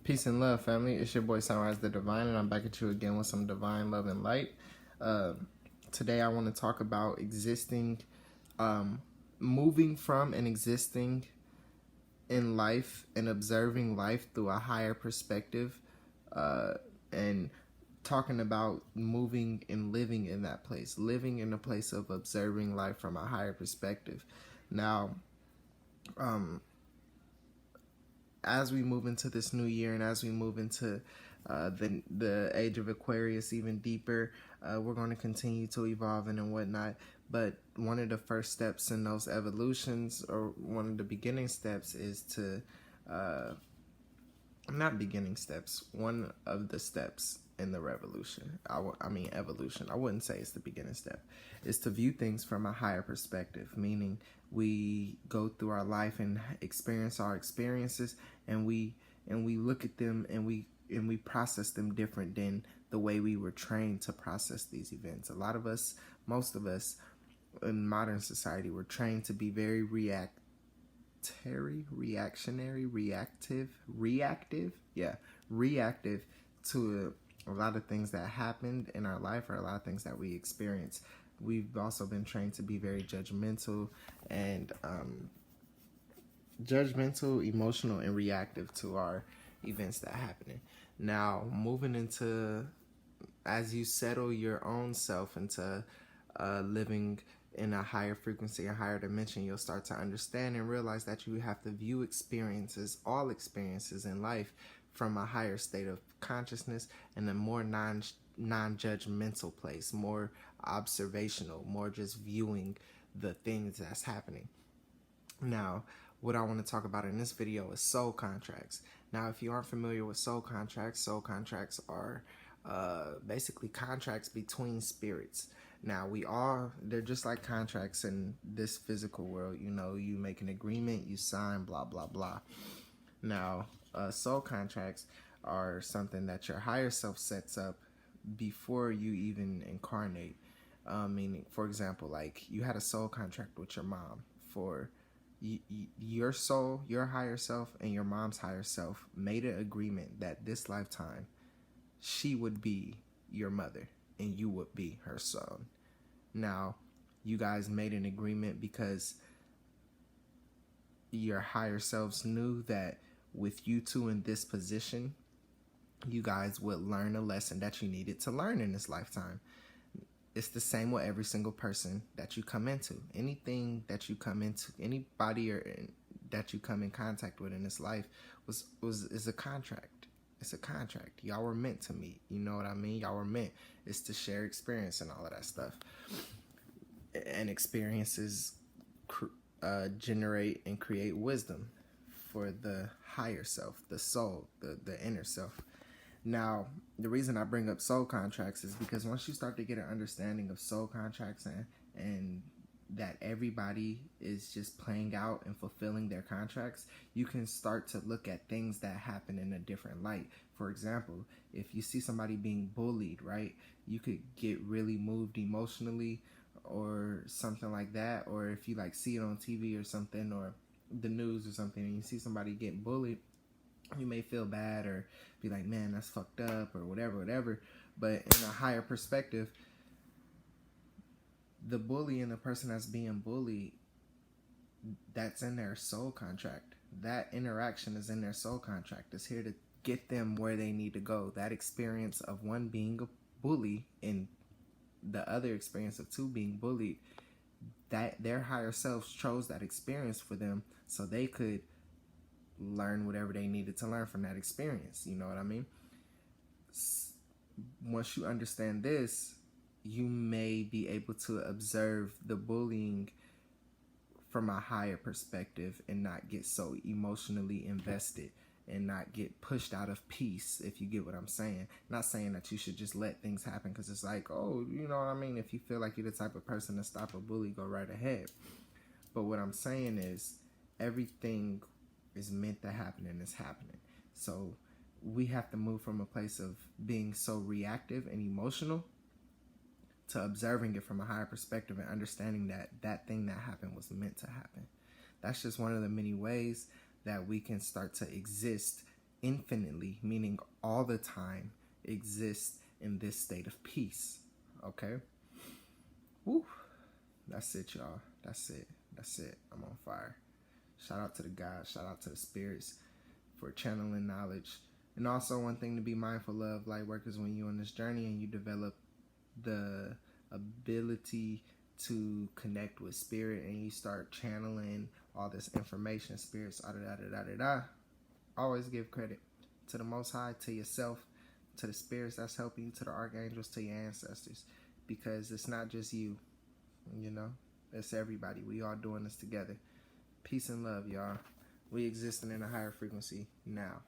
Peace and love, family. It's your boy Sunrise the Divine, and I'm back at you again with some divine love and light. Today, I want to talk about moving from and existing in life and observing life through a higher perspective, and talking about moving and living in that place, living in a place of observing life from a higher perspective. Now, as we move into this new year and as we move into the age of Aquarius even deeper, we're going to continue to evolve and whatnot. But one of the first steps in those evolutions, or one of the beginning steps, is to not beginning steps. One of the steps in the revolution, evolution. I wouldn't say it's the beginning step. Is to view things from a higher perspective, meaning we go through our life and experience our experiences, and we look at them and we process them different than the way we were trained to process these events. A lot of us, most of us in modern society, were trained to be very reactive, to a lot of things that happened in our life, or a lot of things that we experienced. We've also been trained to be very judgmental, emotional, and reactive to our events that are happening. Now, moving into, as you settle your own self into living in a higher frequency, a higher dimension, you'll start to understand and realize that you have to view all experiences in life, from a higher state of consciousness and a more non-judgmental place, more observational, more just viewing the things that's happening. Now, what I want to talk about in this video is soul contracts. Now, if you aren't familiar with soul contracts are basically contracts between spirits. Now, they're just like contracts in this physical world. You know, you make an agreement, you sign, blah, blah, blah. Now, soul contracts are something that your higher self sets up before you even incarnate. Meaning, for example, like you had a soul contract with your mom. For your soul, your higher self, and your mom's higher self made an agreement that this lifetime she would be your mother and you would be her son. Now, you guys made an agreement because your higher selves knew that with you two in this position, you guys would learn a lesson that you needed to learn in this lifetime. It's the same with every single person that you come into. Anything that you come into, anybody that you come in contact with in this life is a contract. It's a contract. Y'all were meant to meet. You know what I mean? Y'all were meant. It's to share experience and all of that stuff. And experiences generate and create wisdom for the higher self, the soul, the inner self. Now, the reason I bring up soul contracts is because once you start to get an understanding of soul contracts and that everybody is just playing out and fulfilling their contracts, you can start to look at things that happen in a different light. For example, if you see somebody being bullied, right, you could get really moved emotionally or something like that. Or if you like see it on TV or something, or the news or something, and you see somebody getting bullied, you may feel bad or be like, man, that's fucked up, or whatever. But in a higher perspective, the bully and the person that's being bullied, that's in their soul contract. That interaction is in their soul contract. It's here to get them where they need to go. That experience of one being a bully and the other experience of two being bullied, that their higher selves chose that experience for them so they could learn whatever they needed to learn from that experience. You know what I mean? Once you understand this, you may be able to observe the bullying from a higher perspective and not get so emotionally invested and not get pushed out of peace, if you get what I'm saying. Not saying that you should just let things happen, because it's like, oh, you know what I mean? If you feel like you're the type of person to stop a bully, go right ahead. But what I'm saying is, everything is meant to happen and it's happening. So we have to move from a place of being so reactive and emotional to observing it from a higher perspective and understanding that that thing that happened was meant to happen. That's just one of the many ways that we can start to exist infinitely, meaning all the time, exist in this state of peace. Okay? Woo. That's it, y'all. That's it. That's it. I'm on fire. Shout out to the gods. Shout out to the spirits for channeling knowledge. And also, one thing to be mindful of, light workers, when you're on this journey and you develop the ability to connect with spirit and you start channeling all this information, spirits, always give credit to the Most High, to yourself, to the spirits that's helping you, to the archangels, to your ancestors, because it's not just you, you know, it's everybody. We all doing this together. Peace and love, y'all. We existing in a higher frequency now.